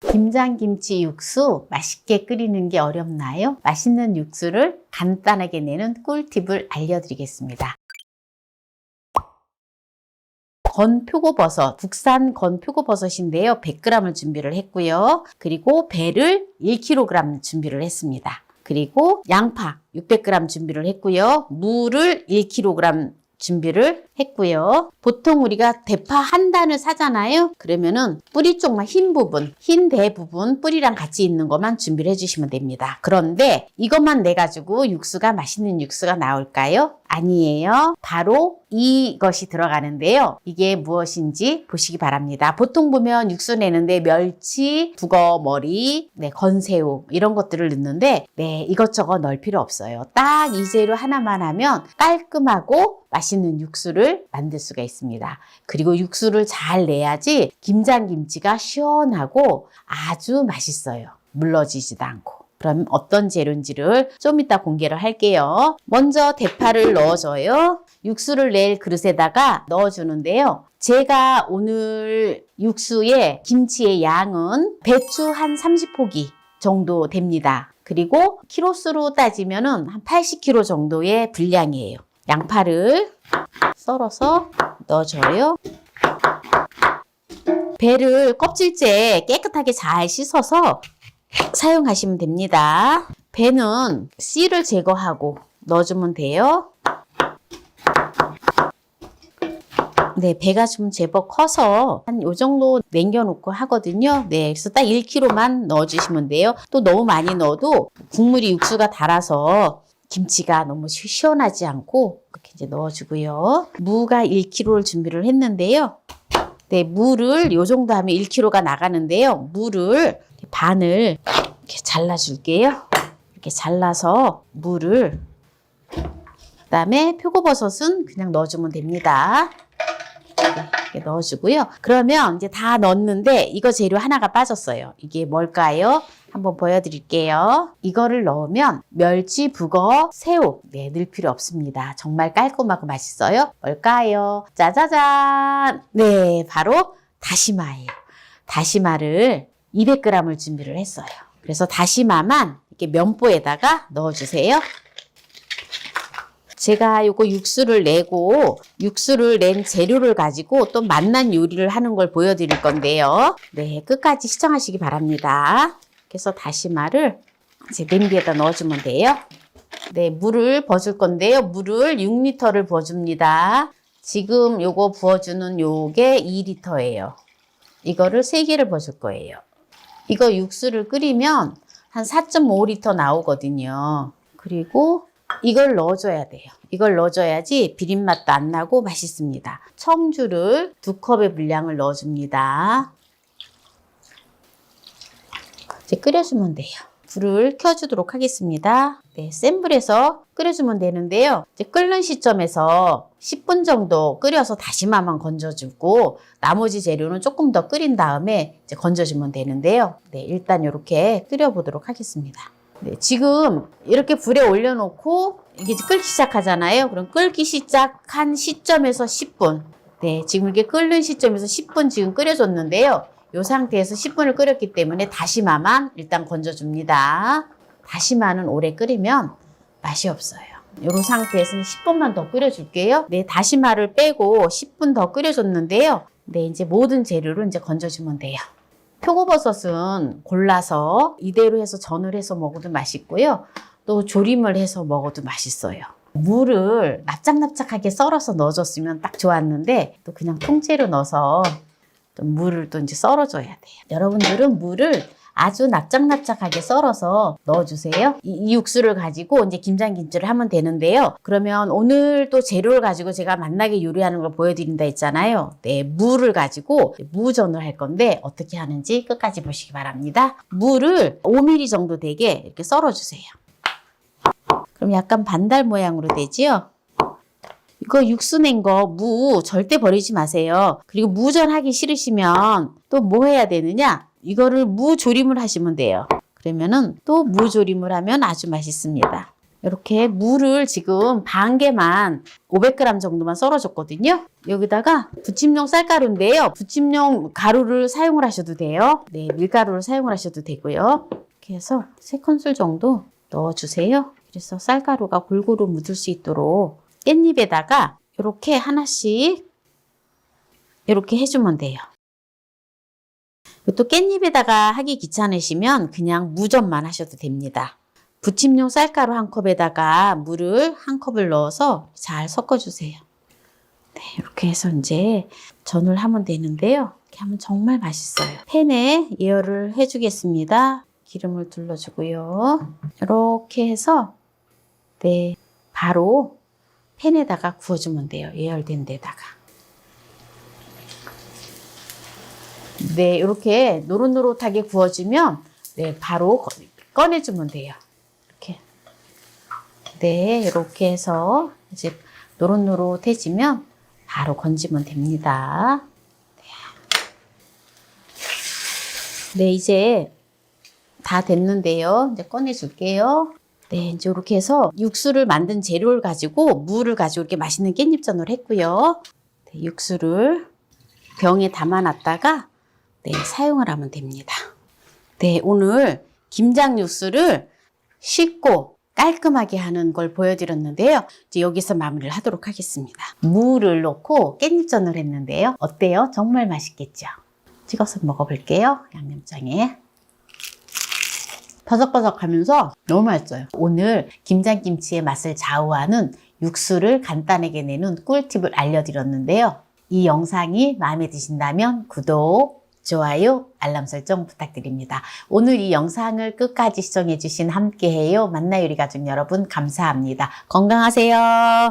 김장김치 육수 맛있게 끓이는 게 어렵나요? 맛있는 육수를 간단하게 내는 꿀팁을 알려드리겠습니다. 건표고버섯, 국산 건표고버섯인데요. 100g을 준비를 했고요. 그리고 배를 1kg 준비를 했습니다. 그리고 양파 600g 준비를 했고요. 무를 1kg 준비를 했고요. 보통 우리가 대파 한 단을 사잖아요. 그러면은 뿌리 쪽만 흰 부분, 흰 대 부분 뿌리랑 같이 있는 것만 준비를 해주시면 됩니다. 그런데 이것만 내가지고 육수가 맛있는 육수가 나올까요? 아니에요. 바로 이것이 들어가는데요. 이게 무엇인지 보시기 바랍니다. 보통 보면 육수 내는데 멸치, 북어 머리, 건새우 이런 것들을 넣는데 이것저것 넣을 필요 없어요. 딱 이 재료 하나만 하면 깔끔하고 맛있는 육수를 만들 수가 있습니다. 그리고 육수를 잘 내야지 김장김치가 시원하고 아주 맛있어요. 물러지지도 않고. 그럼 어떤 재료인지를 좀 이따 공개를 할게요. 먼저 대파를 넣어줘요. 육수를 낼 그릇에다가 넣어주는데요. 제가 오늘 육수에 김치의 양은 배추 한 30포기 정도 됩니다. 그리고 키로수로 따지면 한 80kg 정도의 분량이에요. 양파를 썰어서 넣어줘요. 배를 껍질째 깨끗하게 잘 씻어서 사용하시면 됩니다. 배는 씨를 제거하고 넣어주면 돼요. 배가 좀 제법 커서 한 요 정도 남겨놓고 하거든요. 그래서 딱 1kg만 넣어주시면 돼요. 또 너무 많이 넣어도 국물이 육수가 달아서 김치가 너무 시원하지 않고 이렇게 이제 넣어주고요. 무가 1kg를 준비를 했는데요. 무를 요 정도 하면 1kg가 나가는데요. 무를 반을 이렇게 잘라줄게요. 이렇게 잘라서 무를 그다음에 표고버섯은 그냥 넣어주면 됩니다. 이렇게 넣어주고요. 그러면 이제 다 넣었는데 이거 재료 하나가 빠졌어요. 이게 뭘까요? 한번 보여드릴게요. 이거를 넣으면 멸치, 북어, 새우 넣을 필요 없습니다. 정말 깔끔하고 맛있어요. 뭘까요? 짜자잔! 바로 다시마예요. 다시마를 200g을 준비를 했어요. 그래서 다시마만 이렇게 면보에다가 넣어주세요. 제가 요거 육수를 내고 육수를 낸 재료를 가지고 또 맛난 요리를 하는 걸 보여드릴 건데요. 끝까지 시청하시기 바랍니다. 그래서 다시마를 이제 냄비에다 넣어주면 돼요. 물을 부어줄 건데요. 물을 6리터를 부어줍니다. 지금 요거 부어주는 요게 2리터예요. 이거를 3개를 부어줄 거예요. 이거 육수를 끓이면 한 4.5리터 나오거든요. 그리고 이걸 넣어줘야 돼요. 이걸 넣어줘야지 비린맛도 안 나고 맛있습니다. 청주를 2컵의 분량을 넣어줍니다. 이제 끓여주면 돼요. 불을 켜주도록 하겠습니다. 센 불에서 끓여주면 되는데요. 이제 끓는 시점에서 10분 정도 끓여서 다시마만 건져주고 나머지 재료는 조금 더 끓인 다음에 이제 건져주면 되는데요. 일단 이렇게 끓여보도록 하겠습니다. 지금 이렇게 불에 올려놓고 이게 끓기 시작하잖아요. 그럼 끓기 시작한 시점에서 10분. 지금 이렇게 끓는 시점에서 10분 지금 끓여줬는데요. 이 상태에서 10분을 끓였기 때문에 다시마만 일단 건져줍니다. 다시마는 오래 끓이면 맛이 없어요. 이 상태에서는 10분만 더 끓여줄게요. 다시마를 빼고 10분 더 끓여줬는데요. 이제 모든 재료를 이제 건져주면 돼요. 표고버섯은 골라서 이대로 해서 전을 해서 먹어도 맛있고요. 또 조림을 해서 먹어도 맛있어요. 무를 납작납작하게 썰어서 넣어줬으면 딱 좋았는데 또 그냥 통째로 넣어서 또 무를 또 이제 썰어줘야 돼요. 여러분들은 무를 아주 납작납작하게 썰어서 넣어주세요. 이 육수를 가지고 이제 김장김치를 하면 되는데요. 그러면 오늘 또 재료를 가지고 제가 맛나게 요리하는 걸 보여드린다 했잖아요. 무를 가지고 무전을 할 건데 어떻게 하는지 끝까지 보시기 바랍니다. 무를 5mm 정도 되게 이렇게 썰어주세요. 그럼 약간 반달 모양으로 되지요? 이거 육수 낸 거 무 절대 버리지 마세요. 그리고 무전 하기 싫으시면 또 뭐 해야 되느냐? 이거를 무조림을 하시면 돼요. 그러면은 또 무조림을 하면 아주 맛있습니다. 이렇게 물을 지금 반 개만 500g 정도만 썰어줬거든요. 여기다가 부침용 쌀가루인데요. 부침용 가루를 사용을 하셔도 돼요. 네, 밀가루를 사용을 하셔도 되고요. 이렇게 해서 3큰술 정도 넣어주세요. 그래서 쌀가루가 골고루 묻을 수 있도록 깻잎에다가 이렇게 하나씩 이렇게 해주면 돼요. 또 깻잎에다가 하기 귀찮으시면 그냥 무전만 하셔도 됩니다. 부침용 쌀가루 1컵에다가 물을 1컵을 넣어서 잘 섞어주세요. 네, 이렇게 해서 이제 전을 하면 되는데요. 이렇게 하면 정말 맛있어요. 팬에 예열을 해주겠습니다. 기름을 둘러주고요. 이렇게 해서 네, 바로 팬에다가 구워주면 돼요. 예열된 데다가. 네, 이렇게 노릇노릇하게 구워주면 네, 바로 꺼내주면 돼요. 이렇게. 네, 이렇게 해서 이제 노릇노릇해지면 바로 건지면 됩니다. 네, 이제 다 됐는데요. 이제 꺼내줄게요. 네, 이제 이렇게 해서 육수를 만든 재료를 가지고 물을 가지고 이렇게 맛있는 깻잎전을 했고요. 네, 육수를 병에 담아놨다가 네, 사용을 하면 됩니다. 네, 오늘 김장 육수를 쉽고 깔끔하게 하는 걸 보여드렸는데요. 이제 여기서 마무리를 하도록 하겠습니다. 무를 넣고 깻잎전을 했는데요. 어때요? 정말 맛있겠죠? 찍어서 먹어볼게요. 양념장에. 바삭바삭하면서 너무 맛있어요. 오늘 김장김치의 맛을 좌우하는 육수를 간단하게 내는 꿀팁을 알려드렸는데요. 이 영상이 마음에 드신다면 구독, 좋아요, 알람 설정 부탁드립니다. 오늘 이 영상을 끝까지 시청해주신 함께해요 만나요리 가족 여러분 감사합니다. 건강하세요.